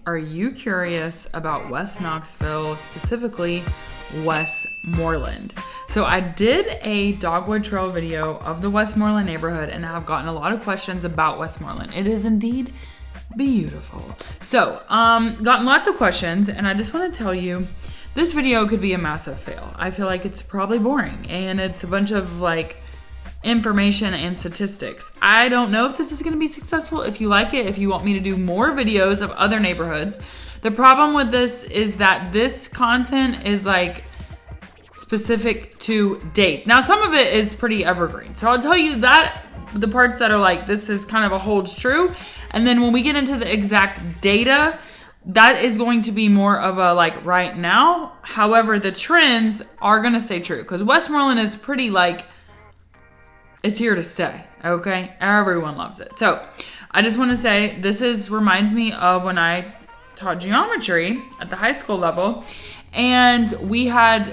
Are you curious about West Knoxville, specifically Westmoreland? So I did a Dogwood Trail video of the Westmoreland neighborhood, and I've gotten a lot of questions about Westmoreland. It is indeed beautiful. So, gotten lots of questions, and I just want to tell you, this video could be a massive fail. I feel like it's probably boring, and it's a bunch of like information and statistics. I don't know if this is going to be successful. If you like it, if you want me to do more videos of other neighborhoods. The problem with this is that this content is like specific to date. Now, some of it is pretty evergreen. So I'll tell you that the parts that are like, this is kind of a holds true. And then when we get into the exact data, that is going to be more of a like right now. However, the trends are going to stay true because Westmoreland is pretty like, it's here to stay, okay? Everyone loves it. So I just want to say this reminds me of when I taught geometry at the high school level, and we had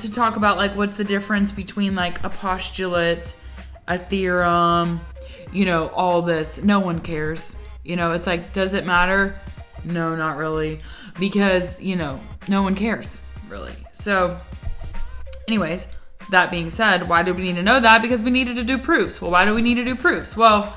to talk about like what's the difference between like a postulate, a theorem, all this. No one cares. It's like, does it matter? No, not really, because no one cares really. So anyways, that being said, why do we need to know that? Because we needed to do proofs. Well, why do we need to do proofs? Well,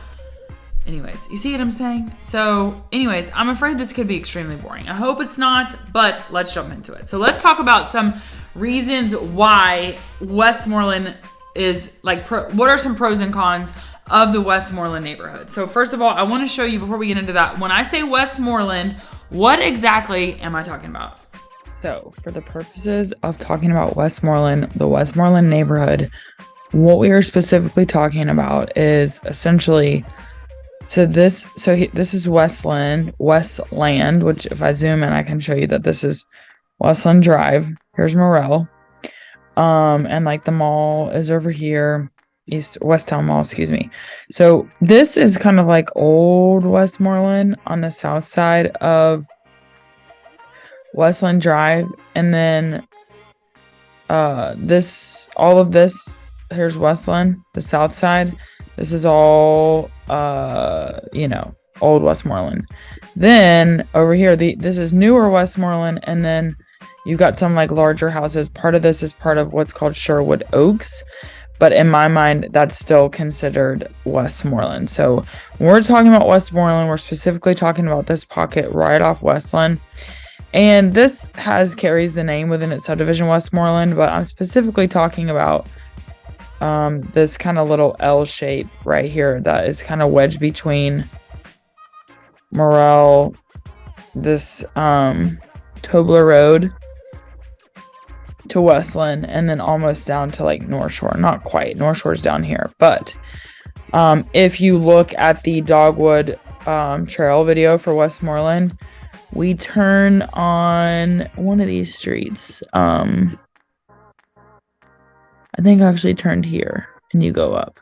anyways, you see what I'm saying? So anyways, I'm afraid this could be extremely boring. I hope it's not, but let's jump into it. So let's talk about some reasons why Westmoreland is like, what are some pros and cons of the Westmoreland neighborhood? So first of all, I want to show you before we get into that, when I say Westmoreland, what exactly am I talking about? So for the purposes of talking about Westmoreland, the Westmoreland neighborhood, what we are specifically talking about is essentially, this is Westland, which if I zoom in, I can show you that this is Westland Drive. Here's Morel. And like the mall is over here, Westtown Mall, excuse me. So this is kind of like old Westmoreland on the south side of Westland Drive, and then all of this, here's Westland, the south side. This is all old Westmoreland. Then over here, this is newer Westmoreland, and then you've got some like larger houses. Part of this is part of what's called Sherwood Oaks, but in my mind, that's still considered Westmoreland. So when we're talking about Westmoreland, we're specifically talking about this pocket right off Westland. And this carries the name within its subdivision Westmoreland, but I'm specifically talking about this kind of little L shape right here that is kind of wedged between Morel, this Tobler Road to Westland, and then almost down to like North Shore. Not quite. North Shore's down here. But if you look at the Dogwood Trail video for Westmoreland, we turn on one of these streets. I think I actually turned here, and you go up.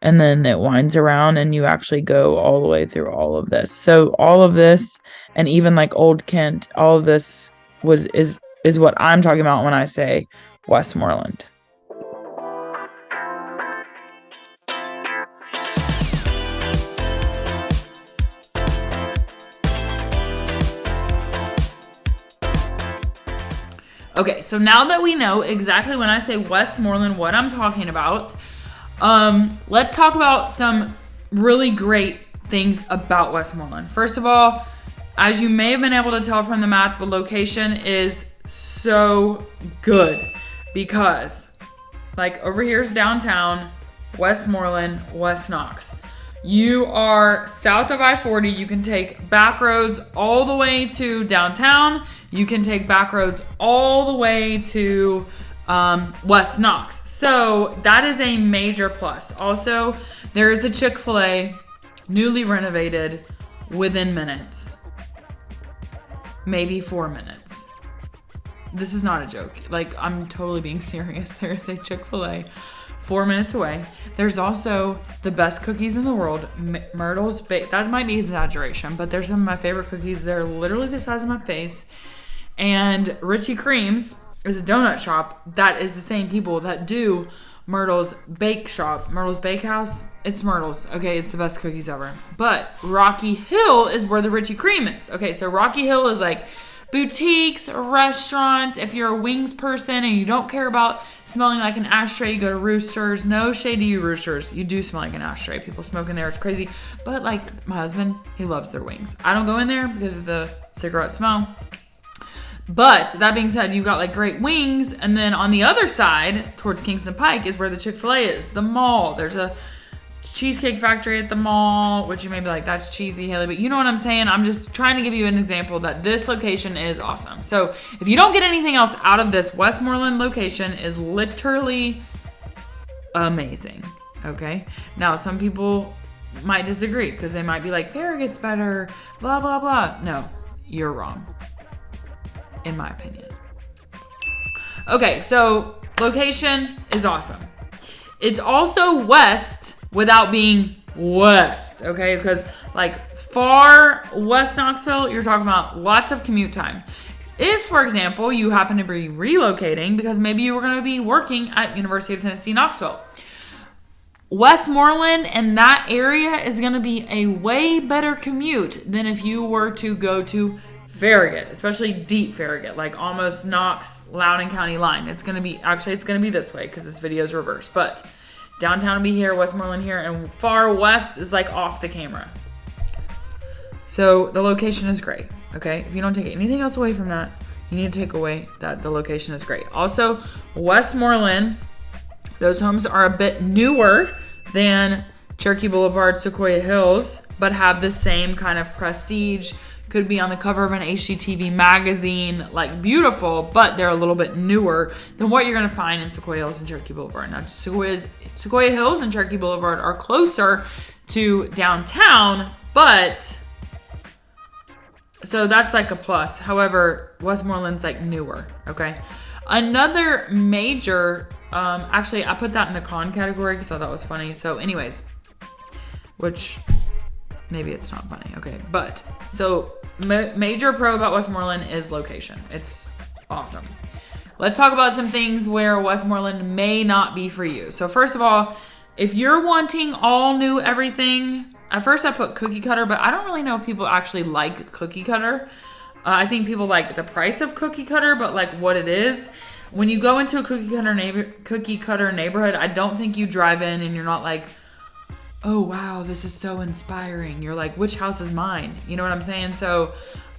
And then it winds around, and you actually go all the way through all of this. So all of this, and even like Old Kent, all of this is what I'm talking about when I say Westmoreland. Okay, so now that we know exactly when I say Westmoreland what I'm talking about, let's talk about some really great things about Westmoreland. First of all, as you may have been able to tell from the map, the location is so good because like over here's downtown, Westmoreland, West Knox. You are south of I-40. You can take back roads all the way to downtown. You can take back roads all the way to West Knox. So that is a major plus. Also, there is a Chick-fil-A newly renovated within minutes. Maybe 4 minutes. This is not a joke. Like, I'm totally being serious. There is a Chick-fil-A 4 minutes away. There's also the best cookies in the world, Myrtle's that might be exaggeration, but they're some of my favorite cookies. They're literally the size of my face. And Richie Creams is a donut shop that is the same people that do Myrtle's Bake Shop, Myrtle's Bakehouse. It's Myrtle's. Okay, it's the best cookies ever. But Rocky Hill is where the Richie Cream is. Okay, so Rocky Hill is like boutiques, restaurants. If you're a wings person and you don't care about smelling like an ashtray, you go to Roosters. No shade to you, Roosters. You do smell like an ashtray. People smoke in there. It's crazy. But like my husband, he loves their wings. I don't go in there because of the cigarette smell. But that being said, you've got like great wings. And then on the other side, towards Kingston Pike, is where the Chick-fil-A is. The mall. There's a Cheesecake Factory at the mall, which you may be like, that's cheesy, Haley. But you know what I'm saying? I'm just trying to give you an example that this location is awesome. So if you don't get anything else out of this, Westmoreland location is literally amazing. Okay? Now, some people might disagree because they might be like, Farragut's better, blah, blah, blah. No, you're wrong. In my opinion. Okay, so location is awesome. It's also west without being west, okay? Because like far west Knoxville, you're talking about lots of commute time. If, for example, you happen to be relocating because maybe you were going to be working at University of Tennessee, Knoxville, Westmoreland and that area is going to be a way better commute than if you were to go to Farragut, especially deep Farragut, like almost Knox, Loudoun County line. It's going to be this way because this video is reversed. But downtown will be here, Westmoreland here, and far west is like off the camera. So the location is great, okay? If you don't take anything else away from that, you need to take away that the location is great. Also, Westmoreland, those homes are a bit newer than Cherokee Boulevard, Sequoia Hills, but have the same kind of prestige. Could be on the cover of an HGTV magazine, like beautiful, but they're a little bit newer than what you're going to find in Sequoia Hills and Cherokee Boulevard. Now, Sequoia Hills and Cherokee Boulevard are closer to downtown, but so that's like a plus. However, Westmoreland's like newer, okay? Another major, actually, I put that in the con category because I thought it was funny. So anyways, which maybe it's not funny, okay? But so major pro about Westmoreland is location. It's awesome. Let's talk about some things where Westmoreland may not be for you. So first of all, if you're wanting all new everything, at first I put cookie cutter, but I don't really know if people actually like cookie cutter. I think people like the price of cookie cutter, but like what it is. When you go into a cookie cutter neighborhood, I don't think you drive in and you're not like, oh, wow, this is so inspiring. You're like, which house is mine? You know what I'm saying? So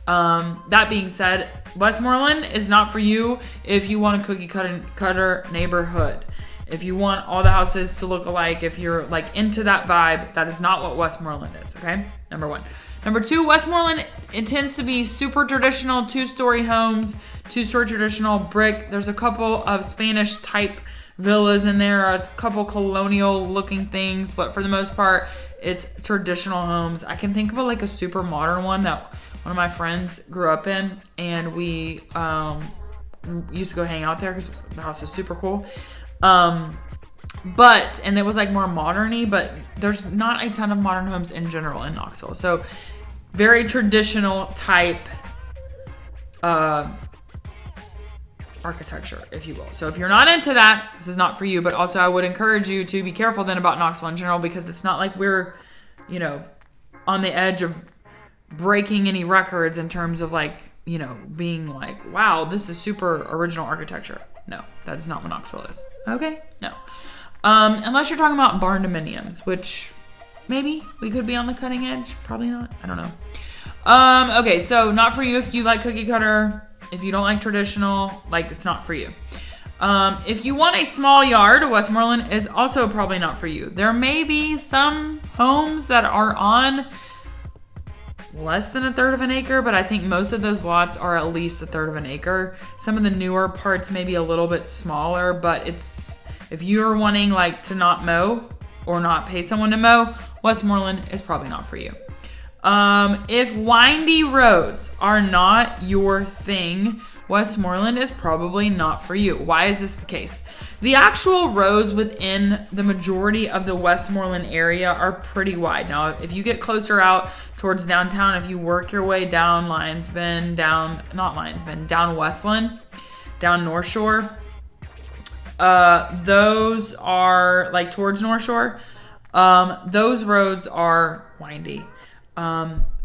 that being said, Westmoreland is not for you if you want a cookie cutter neighborhood. If you want all the houses to look alike, if you're like into that vibe, that is not what Westmoreland is, okay? Number one. Number two, Westmoreland, it tends to be super traditional, two-story homes, two-story traditional brick. There's a couple of Spanish type villas in there, a couple colonial looking things, but for the most part, it's traditional homes. I can think of like a super modern one that one of my friends grew up in, and we used to go hang out there because the house is super cool. And it was like more modern-y, but there's not a ton of modern homes in general in Knoxville. So very traditional type architecture, if you will. So if you're not into that, this is not for you. But also I would encourage you to be careful then about Knoxville in general, because it's not like we're, you know, on the edge of breaking any records in terms of like, you know, being like, wow, this is super original architecture. No, that's not what Knoxville is. Okay? No. Unless you're talking about barn dominiums, which maybe we could be on the cutting edge. Probably not. I don't know. Okay, so not for you if you like cookie cutter. If you don't like traditional, like it's not for you. If you want a small yard, Westmoreland is also probably not for you. There may be some homes that are on less than a third of an acre, but I think most of those lots are at least a third of an acre. Some of the newer parts may be a little bit smaller, but it's, if you're wanting like to not mow or not pay someone to mow, Westmoreland is probably not for you. If windy roads are not your thing, Westmoreland is probably not for you. Why is this the case? The actual roads within the majority of the Westmoreland area are pretty wide. Now, if you get closer out towards downtown, if you work your way down down Westland, down North Shore, Those are like towards North Shore. Those roads are windy.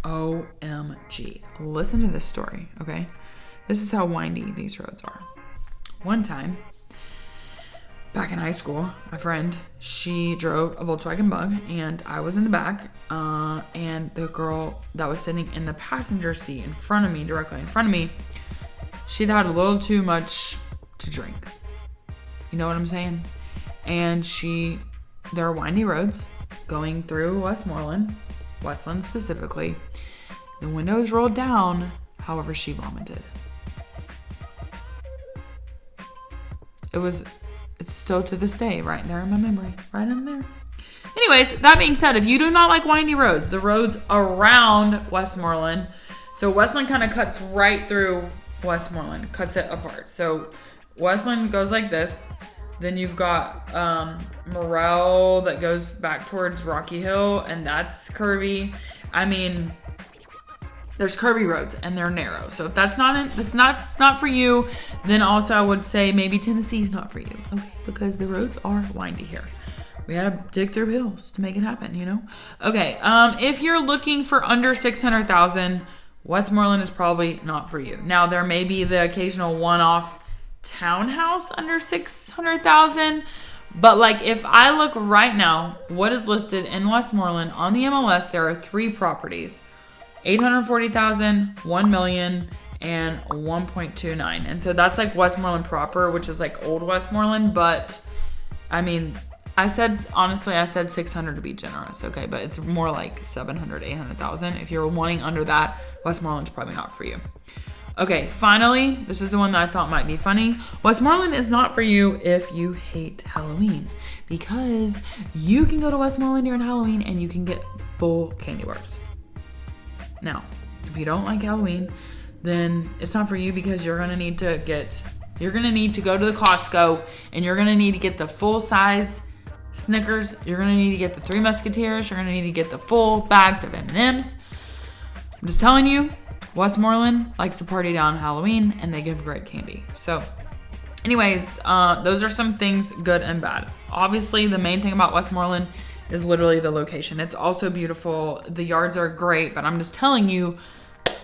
OMG. Listen to this story, okay? This is how windy these roads are. One time, back in high school, my friend, she drove a Volkswagen Bug, and I was in the back, and the girl that was sitting in the passenger seat in front of me, directly in front of me, she'd had a little too much to drink. You know what I'm saying? And there are windy roads going through Westmoreland specifically. The windows rolled down, however, she vomited. It's still to this day right there in my memory, right in there. Anyways, that being said, if you do not like windy roads, the roads around Westmoreland, so Westland kind of cuts right through Westmoreland, cuts it apart. So Westland goes like this. Then you've got Morel that goes back towards Rocky Hill, and that's curvy. I mean, there's curvy roads and they're narrow. So if it's not for you, then also I would say maybe Tennessee's not for you. Okay, because the roads are windy here. We had to dig through hills to make it happen, you know? Okay, if you're looking for under $600,000, Westmoreland is probably not for you. Now, there may be the occasional one-off townhouse under $600,000, but like if I look right now, what is listed in Westmoreland on the MLS, there are 3 properties. $840,000, $1 million, and $1.29. And so that's like Westmoreland proper, which is like old Westmoreland. But I mean, I said 600 to be generous, okay? But it's more like 700, 800,000. If you're wanting under that, Westmoreland's probably not for you. Okay, finally, this is the one that I thought might be funny. Westmoreland is not for you if you hate Halloween, because you can go to Westmoreland during Halloween and you can get full candy bars. Now, if you don't like Halloween, then it's not for you, because you're gonna need to go to the Costco and you're gonna need to get the full size Snickers. You're gonna need to get the 3 Musketeers. You're gonna need to get the full bags of M&Ms. I'm just telling you, Westmoreland likes to party down Halloween and they give great candy. So anyways, those are some things good and bad. Obviously, the main thing about Westmoreland is literally the location. It's also beautiful. The yards are great, but I'm just telling you,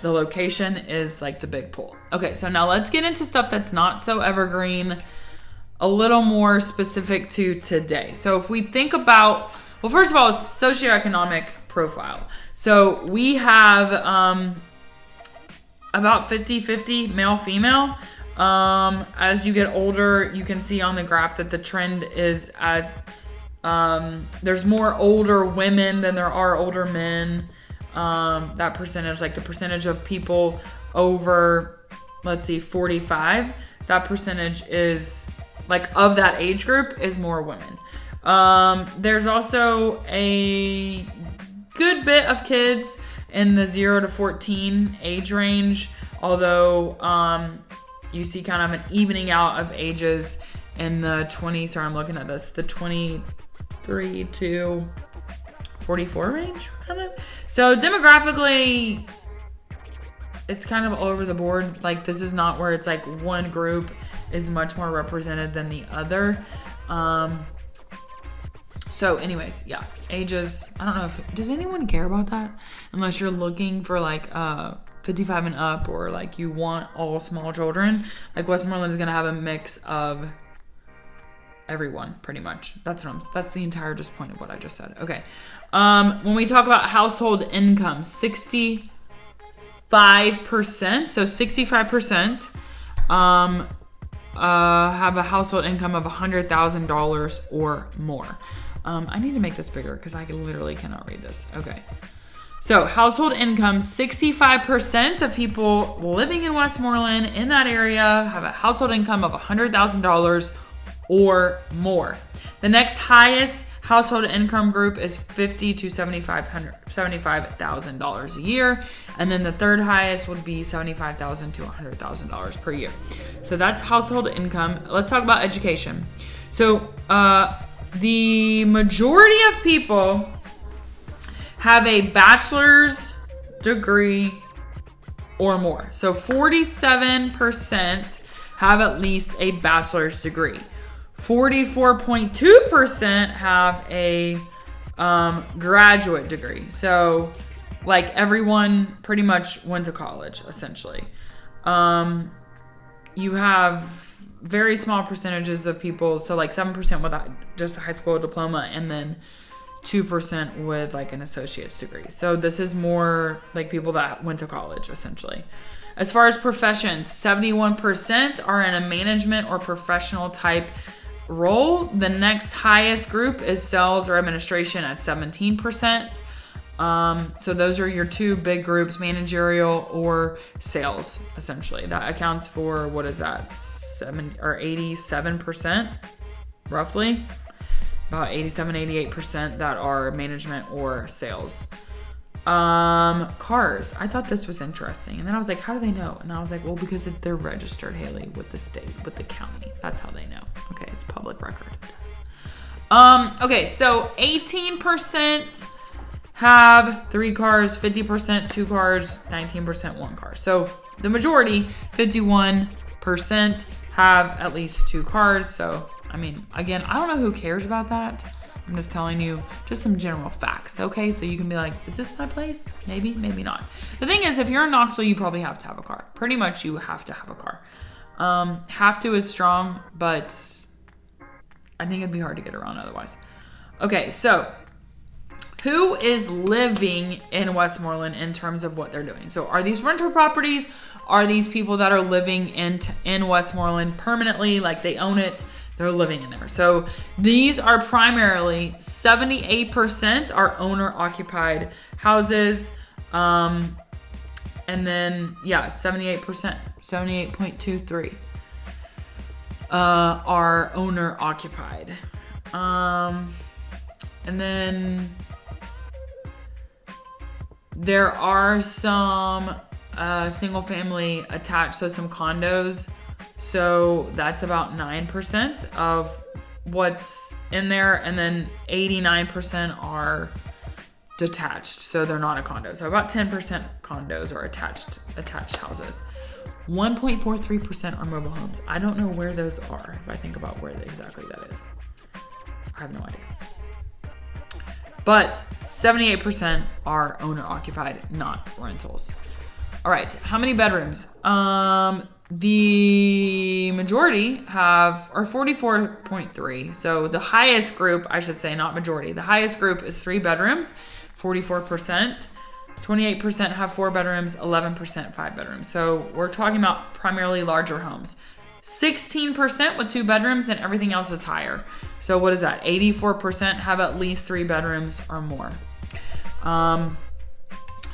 the location is like the big pull. Okay, so now let's get into stuff that's not so evergreen, a little more specific to today. So if we think about, well, first of all, it's socioeconomic profile. So we have about 50-50 male female. As you get older, you can see on the graph that the trend is as there's more older women than there are older men. That percentage, like the percentage of people over, let's see, 45, that percentage is, like, of that age group is more women. There's also a good bit of kids in the 0 to 14 age range, although you see kind of an evening out of ages in the 20s, sorry, I'm looking at this, the 23 to 44 range, kind of. So demographically, it's kind of all over the board. Like, this is not where it's like one group is much more represented than the other. So anyways, yeah, ages, I don't know does anyone care about that? Unless you're looking for like 55 and up, or like you want all small children. Like, Westmoreland is gonna have a mix of everyone, pretty much. That's the entire just point of what I just said. Okay. When we talk about household income, 65%, so 65% have a household income of $100,000 or more. I need to make this bigger because I literally cannot read this. Okay. So household income, 65% of people living in Westmoreland in that area have a household income of $100,000 or more. The next highest household income group is $50,000 to $75,000 a year. And then the third highest would be $75,000 to $100,000 per year. So that's household income. Let's talk about education. So the majority of people have a bachelor's degree or more. So 47% have at least a bachelor's degree. 44.2% have a graduate degree. So like everyone pretty much went to college, essentially. You have very small percentages of people, so like 7% with just a high school diploma, and then 2% with like an associate's degree. So this is more like people that went to college, essentially. As far as professions, 71% are in a management or professional type role. The next highest group is sales or administration at 17%. So those are your two big groups, managerial or sales, essentially. That accounts for, what is that, 87%, roughly? About 88% that are management or sales. Cars. I thought this was interesting. And then I was like, how do they know? And I was like, well, because they're registered, Haley, with the state, with the county. That's how they know. Okay, it's public record. Okay, so 18% have 3 cars, 50% 2 cars, 19% 1 car. So the majority, 51%, have at least 2 cars. So, I mean, again, I don't know who cares about that. I'm just telling you just some general facts, okay? So you can be like, is this my place? Maybe, maybe not. The thing is, if you're in Knoxville, you probably have to have a car. Pretty much you have to have a car. Have to is strong, but I think it'd be hard to get around otherwise. Okay, so who is living in Westmoreland in terms of what they're doing? So are these rental properties? Are these people that are living in Westmoreland permanently, like they own it? They're living in there. So these are primarily 78% are owner-occupied houses. And then, 78%, 78.23 are owner-occupied. And then there are some single-family attached, so some condos. So that's about 9% of what's in there. And then 89% are detached. So they're not a condo. So about 10% condos or attached houses. 1.43% are mobile homes. I don't know where those are if I think about where exactly that is. I have no idea. But 78% are owner occupied, not rentals. All right, how many bedrooms? The majority are 44.3. So the highest group, I should say, not majority. The highest group is 3 bedrooms, 44%. 28% have 4 bedrooms, 11% 5 bedrooms. So we're talking about primarily larger homes. 16% with 2 bedrooms, and everything else is higher. So what is that? 84% have at least 3 bedrooms or more.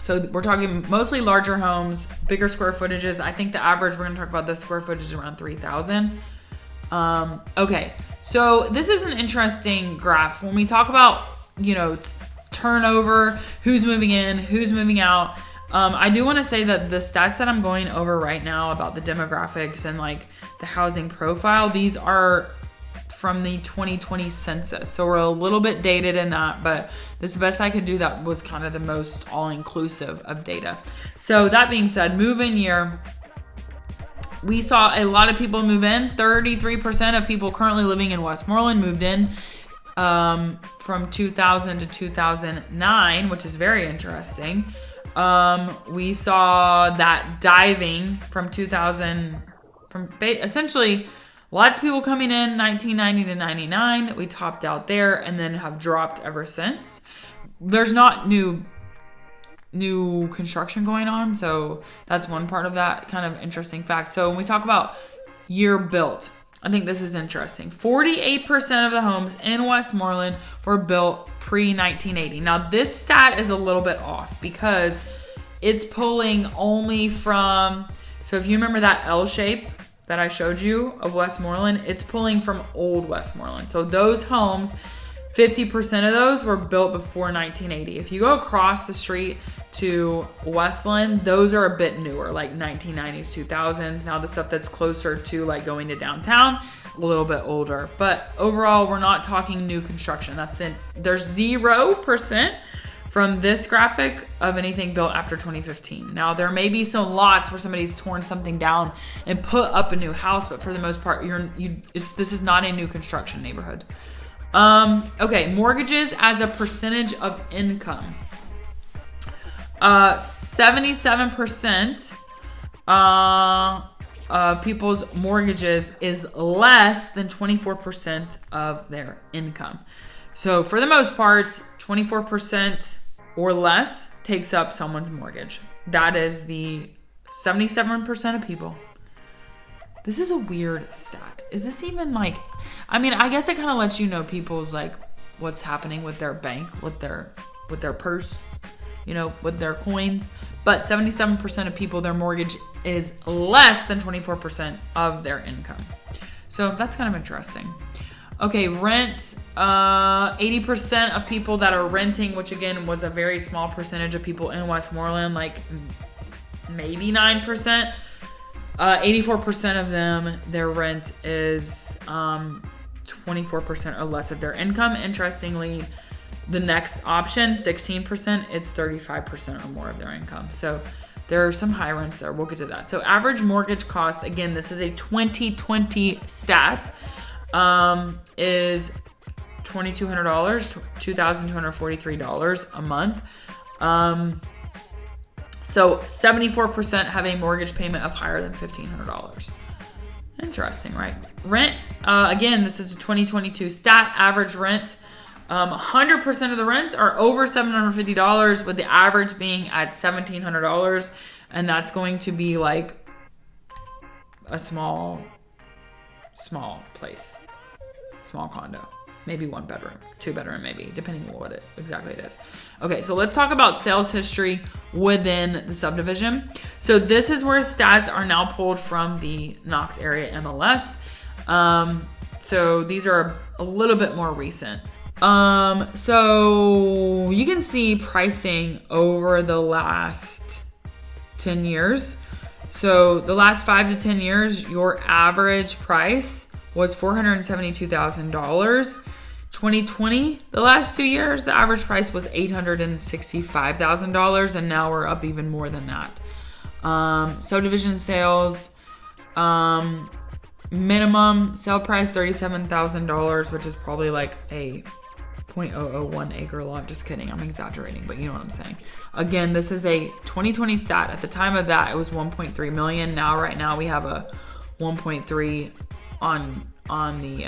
So we're talking mostly larger homes, bigger square footages. I think the average, we're going to talk about the square footage is around 3,000. Okay, so this is an interesting graph. When we talk about, turnover, who's moving in, who's moving out, I do want to say that the stats that I'm going over right now about the demographics and like the housing profile, these are from the 2020 census. So we're a little bit dated in that, but this is the best I could do. That was kind of the most all-inclusive of data. So that being said, move-in year, we saw a lot of people move in. 33% of people currently living in Westmoreland moved in from 2000 to 2009, which is very interesting. We saw that diving from 2000, essentially lots of people coming in 1990 to 99. We topped out there and then have dropped ever since. There's not new construction going on, so that's one part of that kind of interesting fact. So when we talk about year built, I think this is interesting. 48% of the homes in Westmoreland were built pre-1980. Now this stat is a little bit off because it's pulling only from, so if you remember that L shape that I showed you of Westmoreland, it's pulling from old Westmoreland. So those homes, 50% of those were built before 1980. If you go across the street to Westland, those are a bit newer, like 1990s, 2000s. Now the stuff that's closer to like going to downtown, a little bit older. But overall, we're not talking new construction. There's 0% from this graphic of anything built after 2015. Now, there may be some lots where somebody's torn something down and put up a new house, but for the most part, this is not a new construction neighborhood. Okay, mortgages as a percentage of income. 77% people's mortgages is less than 24% of their income. So for the most part, 24% or less takes up someone's mortgage. That is the 77% of people. This is a weird stat. Is this even like, I mean, I guess it kind of lets you know people's like what's happening with their bank, with their purse, you know, with their coins. But 77% of people, their mortgage is less than 24% of their income. So that's kind of interesting. Okay, rent. 80% of people that are renting, which again was a very small percentage of people in Westmoreland, like maybe 9%. 84% of them, their rent is 24% or less of their income. Interestingly, the next option, 16%, it's 35% or more of their income. So there are some high rents there. We'll get to that. So average mortgage cost, again, this is a 2020 stat, is $2,200, $2,243 a month. So 74% have a mortgage payment of higher than $1,500. Interesting, right? Rent, again, this is a 2022 stat. Average rent, 100% of the rents are over $750, with the average being at $1,700. And that's going to be like a small place, small condo. Maybe 1 bedroom, 2 bedroom, maybe, depending on what exactly it is. Okay, so let's talk about sales history within the subdivision. So this is where stats are now pulled from the Knox area MLS. So these are a little bit more recent. So you can see pricing over the last 10 years. So the last 5 to 10 years, your average price was $472,000. 2020, the last 2 years, the average price was $865,000, and now we're up even more than that. Subdivision sales, minimum sale price $37,000, which is probably like a 0.001 acre lot. Just kidding, I'm exaggerating, but you know what I'm saying. Again, this is a 2020 stat. At the time of that, it was 1.3 million. Now, right now, we have a 1.3 on the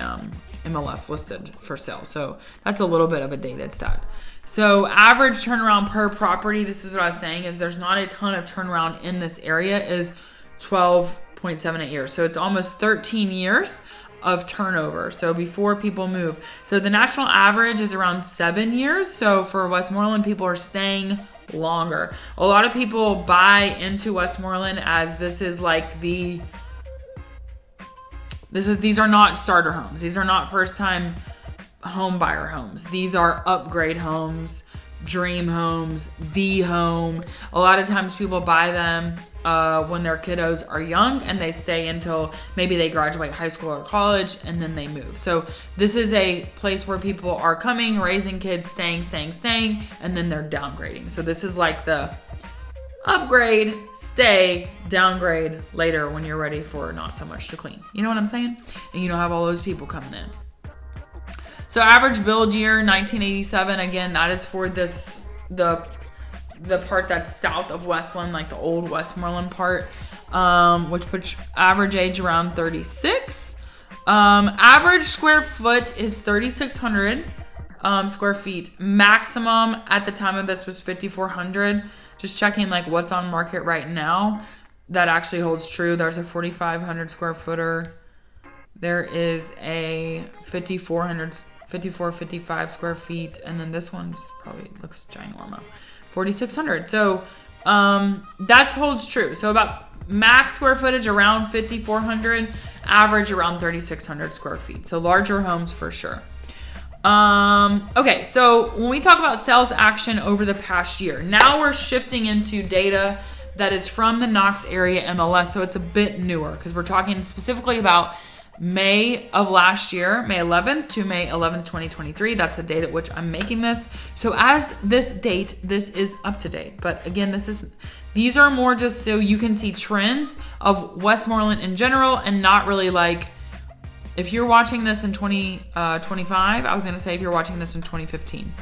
MLS listed for sale. So that's a little bit of a dated stat. So average turnaround per property, this is what I was saying, is there's not a ton of turnaround in this area, is 12.78 years. So it's almost 13 years of turnover. So before people move. So the national average is around 7 years. So for Westmoreland, people are staying longer. A lot of people buy into Westmoreland as this is like these are not starter homes. These are not first time home buyer homes. These are upgrade homes, dream homes, the home. A lot of times people buy them when their kiddos are young, and they stay until maybe they graduate high school or college, and then they move. So this is a place where people are coming, raising kids, staying, and then they're downgrading. So this is like the upgrade, stay, downgrade later when you're ready for not so much to clean. You know what I'm saying? And you don't have all those people coming in. So average build year, 1987. Again, that is for the part that's south of Westland, like the old Westmoreland part, which puts average age around 36. Average square foot is 3,600 square feet. Maximum at the time of this was 5,400. Just checking like what's on market right now. That actually holds true. There's a 4,500 square footer. There is a 55 square feet. And then this one's probably looks ginormous. 4,600. So that holds true. So about max square footage around 5,400. Average around 3,600 square feet. So larger homes for sure. Okay, so when we talk about sales action over the past year, now we're shifting into data that is from the Knox area MLS, so it's a bit newer because we're talking specifically about May of last year, May 11th to May 11th, 2023. That's the date at which I'm making this. So as this date, this is up to date. But again, these are more just so you can see trends of Westmoreland in general, and not really like, if you're watching this in 2025, I was going to say if you're watching this in 2015.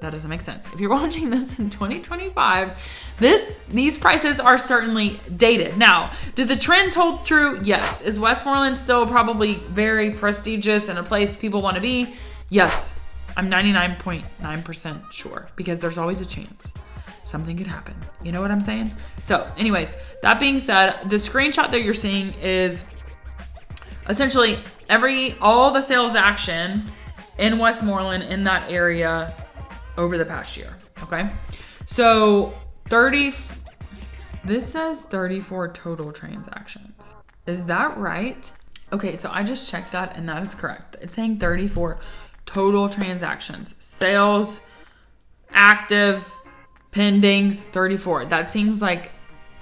That doesn't make sense. If you're watching this in 2025, these prices are certainly dated. Now, do the trends hold true? Yes. Is Westmoreland still probably very prestigious and a place people want to be? Yes. I'm 99.9% sure, because there's always a chance something could happen. You know what I'm saying? So anyways, that being said, the screenshot that you're seeing is essentially all the sales action in Westmoreland in that area over the past year. Okay. So this says 34 total transactions. Is that right? Okay. So I just checked that and that is correct. It's saying 34 total transactions, sales, actives, pendings, 34. That seems like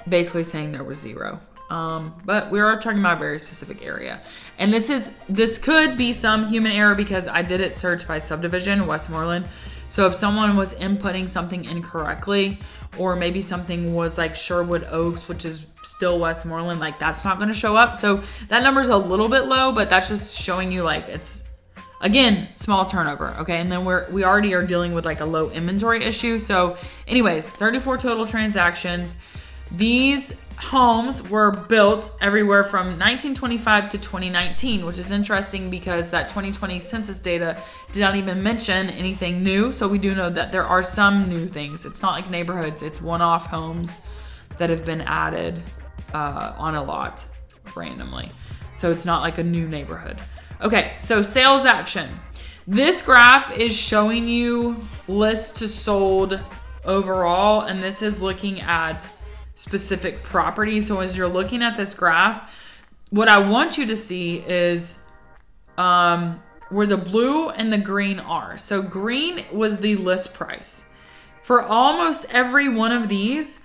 basically saying there was 0. But we are talking about a very specific area. And this could be some human error because I did it search by subdivision, Westmoreland. So if someone was inputting something incorrectly, or maybe something was like Sherwood Oaks, which is still Westmoreland, like that's not going to show up. So that number's a little bit low, but that's just showing you like it's, again, small turnover. Okay. And then we already are dealing with like a low inventory issue. So anyways, 34 total transactions. These homes were built everywhere from 1925 to 2019, which is interesting because that 2020 census data did not even mention anything new. So we do know that there are some new things. It's not like neighborhoods. It's one-off homes that have been added on a lot randomly. So it's not like a new neighborhood. Okay, so sales action. This graph is showing you list to sold overall, and this is looking at specific properties. So as you're looking at this graph, what I want you to see is where the blue and the green are. So green was the list price. For almost every one of these,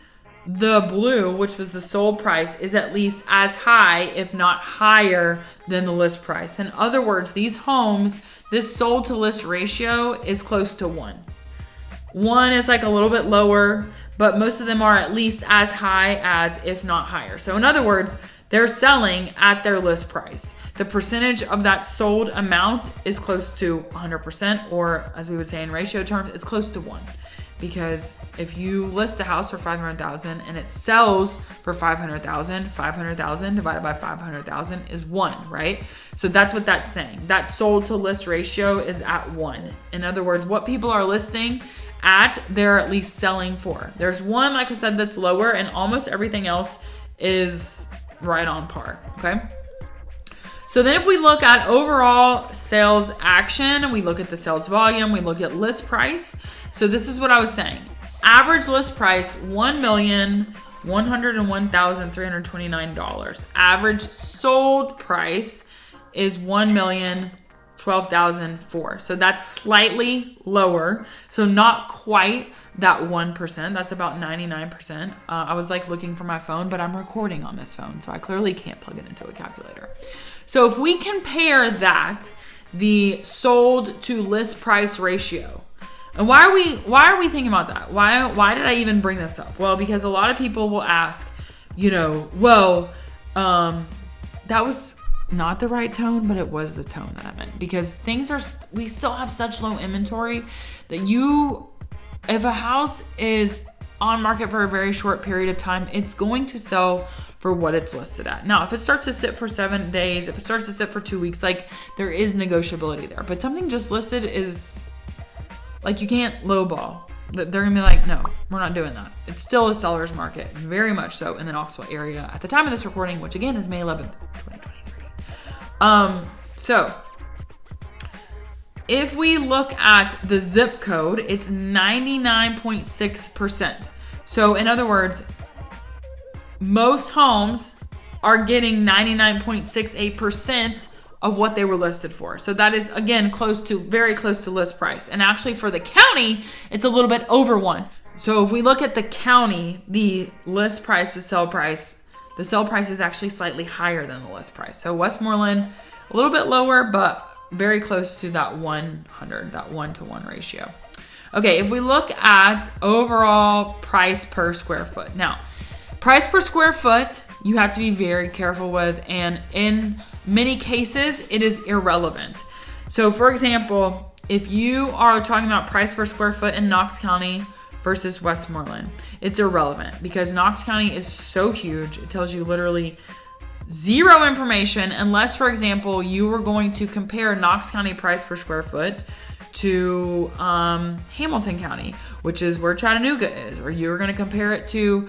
the blue, which was the sold price, is at least as high, if not higher, than the list price. In other words, these homes, this sold to list ratio is close to 1. 1 is like a little bit lower, but most of them are at least as high as, if not higher. So in other words, they're selling at their list price. The percentage of that sold amount is close to 100%, or as we would say in ratio terms, it's close to 1. Because if you list a house for $500,000 and it sells for $500,000, 500,000 divided by 500,000 is 1, right? So that's what that's saying. That sold to list ratio is at 1. In other words, what people are listing at, they're at least selling for. There's one, like I said, that's lower, and almost everything else is right on par. Okay. So then if we look at overall sales action, we look at the sales volume, we look at list price. So this is what I was saying. Average list price, $1,101,329. Average sold price is $1,012,004. So that's slightly lower. So not quite that 1%. That's about 99%. I was like looking for my phone, but I'm recording on this phone, so I clearly can't plug it into a calculator. So if we compare that, the sold to list price ratio, and why are we thinking about that? Why did I even bring this up? Well, because a lot of people will ask, that was not the right tone, but it was the tone that I meant, because we still have such low inventory that if a house is on market for a very short period of time, it's going to sell for what it's listed at. Now, if it starts to sit for 7 days, if it starts to sit for 2 weeks, like there is negotiability there, but something just listed is like, you can't lowball. They're gonna be like, no, we're not doing that. It's still a seller's market, very much so in the Knoxville area at the time of this recording, which again is May 11th, 2023. So if we look at the zip code, it's 99.6%. So in other words, most homes are getting 99.68% of what they were listed for. So that is, again, very close to list price. And actually for the county, it's a little bit over 1. So if we look at the county, the list price to sell price, the sale price is actually slightly higher than the list price. So Westmoreland, a little bit lower, but very close to that 100, that 1-to-1 ratio. Okay, if we look at overall price per square foot. Now, price per square foot, you have to be very careful with, and in many cases, it is irrelevant. So for example, if you are talking about price per square foot in Knox County versus Westmoreland, it's irrelevant because Knox County is so huge. It tells you literally zero information unless, for example, you were going to compare Knox County price per square foot to Hamilton County, which is where Chattanooga is, or you're going to compare it to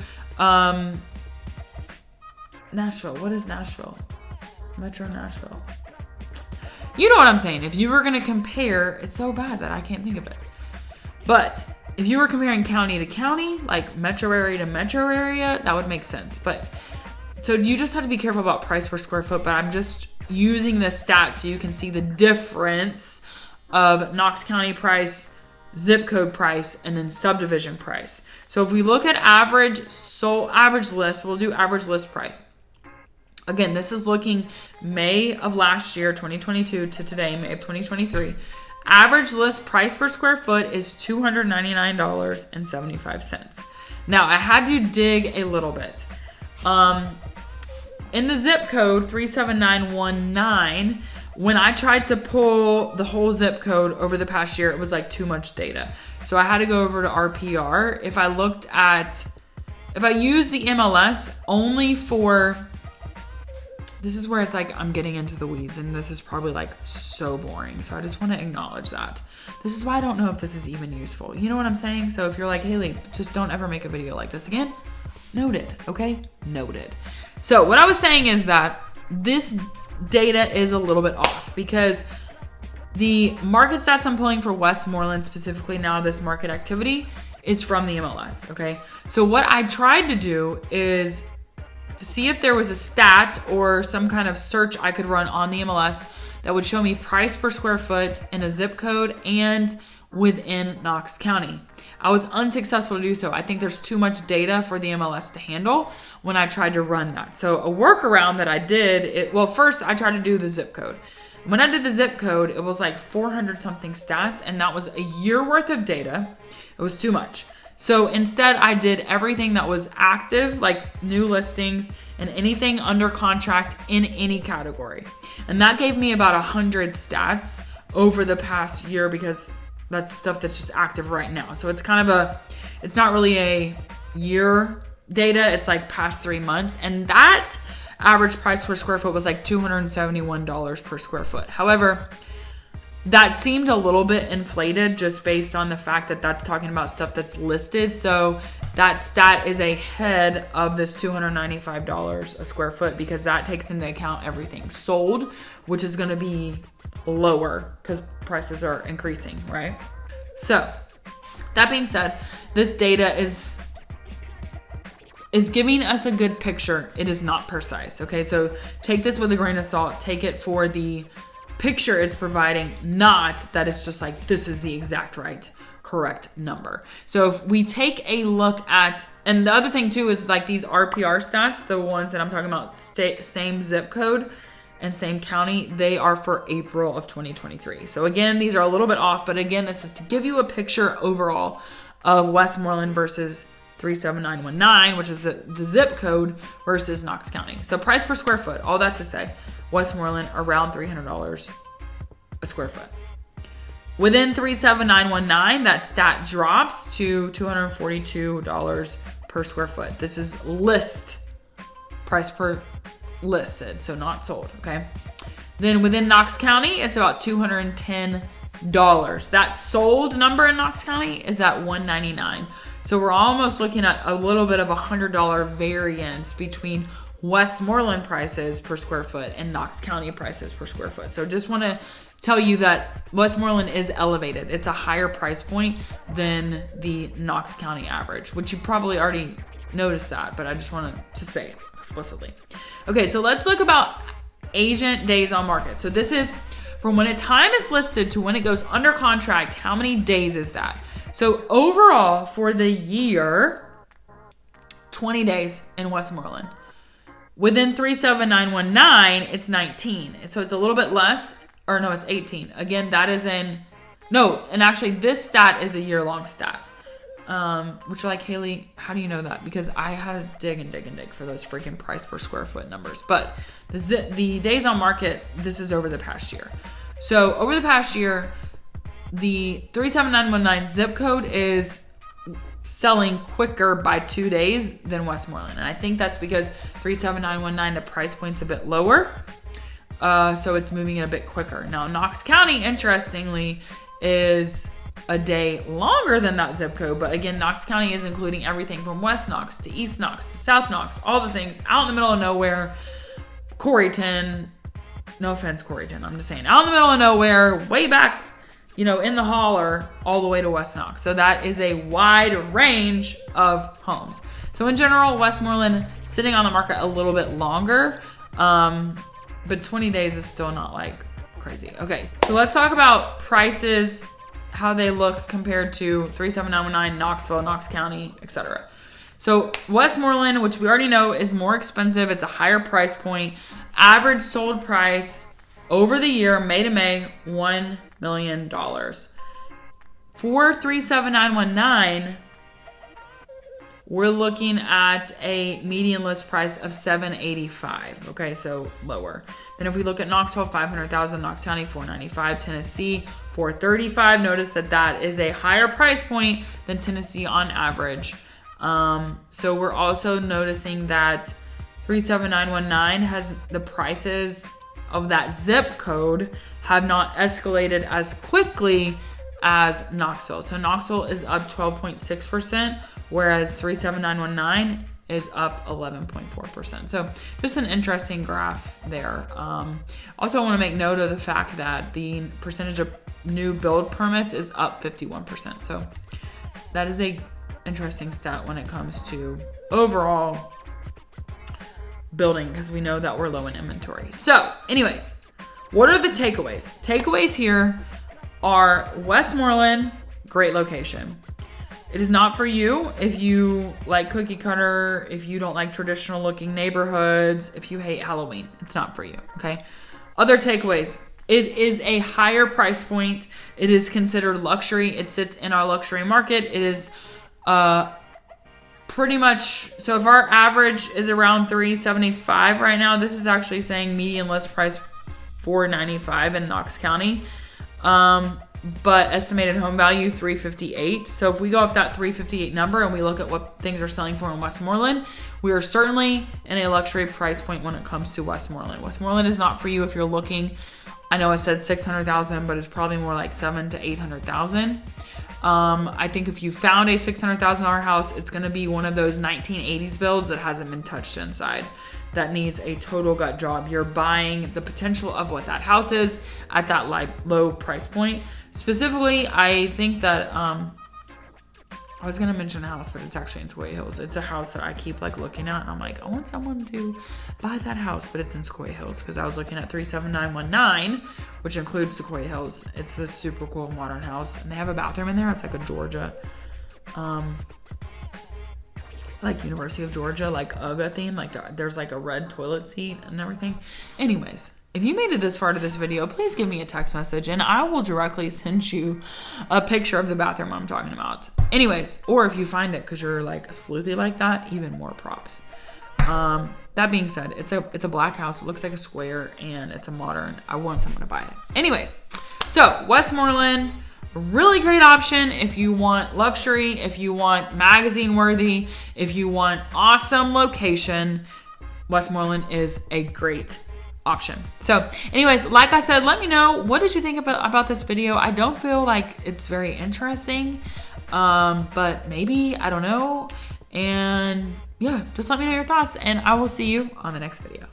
Nashville. What is Nashville? Metro Nashville. You know what I'm saying. If you were going to compare, it's so bad that I can't think of it. But if you were comparing county to county, like metro area to metro area, that would make sense. But so you just have to be careful about price per square foot, but I'm just using this stat so you can see the difference of Knox County price, zip code price, and then subdivision price. So if we look at average list, we'll do average list price. Again, this is looking May of last year, 2022, to today, May of 2023. Average list price per square foot is $299.75. Now, I had to dig a little bit. In the zip code 37919, when I tried to pull the whole zip code over the past year, it was like too much data. So I had to go over to RPR. If I use the MLS only for, this is where it's like I'm getting into the weeds and this is probably like so boring. So I just want to acknowledge that. This is why I don't know if this is even useful. You know what I'm saying? So if you're like, Haley, just don't ever make a video like this again. Noted, okay? Noted. So what I was saying is that this data is a little bit off because the market stats I'm pulling for Westmoreland specifically now, this market activity, is from the MLS, okay? So what I tried to do is see if there was a stat or some kind of search I could run on the MLS that would show me price per square foot in a zip code and within Knox County. I was unsuccessful to do so. I think there's too much data for the MLS to handle when I tried to run that. So a workaround that I did, first I tried to do the zip code. When I did the zip code, it was like 400 something stats, and that was a year worth of data. It was too much. So instead I did everything that was active, like new listings and anything under contract in any category. And that gave me about 100 stats over the past year because that's stuff that's just active right now. So it's kind of it's not really a year data. It's like past 3 months. And that average price per square foot was like $271 per square foot. However, that seemed a little bit inflated just based on the fact that that's talking about stuff that's listed. So that stat is ahead of this $295 a square foot because that takes into account everything sold, which is going to be lower because prices are increasing, right? So that being said, this data is giving us a good picture. It is not precise, okay? So take this with a grain of salt. Take it for the picture it's providing, not that it's just like this is the exact correct number. So if we take a look at, and the other thing too is like these RPR stats, the ones that I'm talking about, same zip code and same county, they are for April of 2023. So again, these are a little bit off, but again, this is to give you a picture overall of Westmoreland versus 37919, which is the zip code, versus Knox County. So price per square foot, all that to say, Westmoreland around $300 a square foot. Within 37919, that stat drops to $242 per square foot. This is list price per listed, so not sold, okay? Then within Knox County, it's about $210. That sold number in Knox County is at $199. So we're almost looking at a little bit of $100 variance between Westmoreland prices per square foot and Knox County prices per square foot. So just want to tell you that Westmoreland is elevated. It's a higher price point than the Knox County average, which you probably already noticed that, but I just wanted to say it explicitly. Okay, so let's look about agent days on market. So this is from when a time is listed to when it goes under contract. How many days is that? So overall for the year, 20 days in Westmoreland. Within 37919, it's 19. So it's a little bit less, or no, it's 18. Again, that is and actually this stat is a year-long stat. Which you're like, Haley, how do you know that? Because I had to dig and dig and dig for those freaking price per square foot numbers. But the days on market, this is over the past year. So over the past year, the 37919 zip code is selling quicker by 2 days than Westmoreland. And I think that's because 37919, the price point's a bit lower. So it's moving it a bit quicker. Now, Knox County, interestingly, is a day longer than that zip code. But again, Knox County is including everything from West Knox to East Knox to South Knox, all the things out in the middle of nowhere. Coreyton, no offense, Coreyton, I'm just saying, out in the middle of nowhere, way back, in the holler, all the way to West Knox. So that is a wide range of homes. So in general, Westmoreland sitting on the market a little bit longer, but 20 days is still not like crazy. Okay, so let's talk about prices, how they look compared to 37919, Knoxville, Knox County, etc. So Westmoreland, which we already know is more expensive, it's a higher price point. Average sold price over the year, May to May, $1 million. For 37919, we're looking at a median list price of $785. Okay, so lower. Then if we look at Knoxville, $500,000, Knox County, $495,000, Tennessee, $435,000. Notice that is a higher price point than Tennessee on average. So we're also noticing that 37919 has the prices of that zip code have not escalated as quickly as Knoxville. So Knoxville is up 12.6%, whereas 37919 is up 11.4%. So just an interesting graph there. Also, I want to make note of the fact that the percentage of new build permits is up 51%. So that is a interesting stat when it comes to overall building, because we know that we're low in inventory. So anyways, what are the takeaways? Takeaways here are Westmoreland, great location. It is not for you if you like cookie cutter, if you don't like traditional looking neighborhoods, if you hate Halloween. It's not for you, okay? Other takeaways. It is a higher price point. It is considered luxury. It sits in our luxury market. It is pretty much, so if our average is around $375 right now, this is actually saying median list price $495 in Knox County. But estimated home value $358. So if we go off that $358 number and we look at what things are selling for in Westmoreland, we are certainly in a luxury price point when it comes to Westmoreland. Westmoreland is not for you if you're looking, I know I said $600,000, but it's probably more like $700,000 to $800,000. I think if you found a $600,000 house, it's going to be one of those 1980s builds that hasn't been touched inside, that needs a total gut job. You're buying the potential of what that house is at that low price point. Specifically, I think that I was gonna mention a house, but it's actually in Ocoee Hills. It's a house that I keep like looking at, and I'm like, I want someone to buy that house, but it's in Ocoee Hills because I was looking at 37919, which includes Ocoee Hills. It's this super cool modern house, and they have a bathroom in there. It's like a Georgia, like University of Georgia, like UGA theme. Like there's like a red toilet seat and everything. Anyways, if you made it this far to this video, please give me a text message and I will directly send you a picture of the bathroom I'm talking about. Anyways, or if you find it because you're like a sleuthy like that, even more props. That being said, it's a black house. It looks like a square and it's a modern. I want someone to buy it. Anyways, so Westmoreland, really great option if you want luxury, if you want magazine worthy, if you want awesome location. Westmoreland is a great option. So anyways, like I said, let me know, what did you think about this video? I don't feel like it's very interesting, but maybe, I don't know. And yeah, just let me know your thoughts and I will see you on the next video.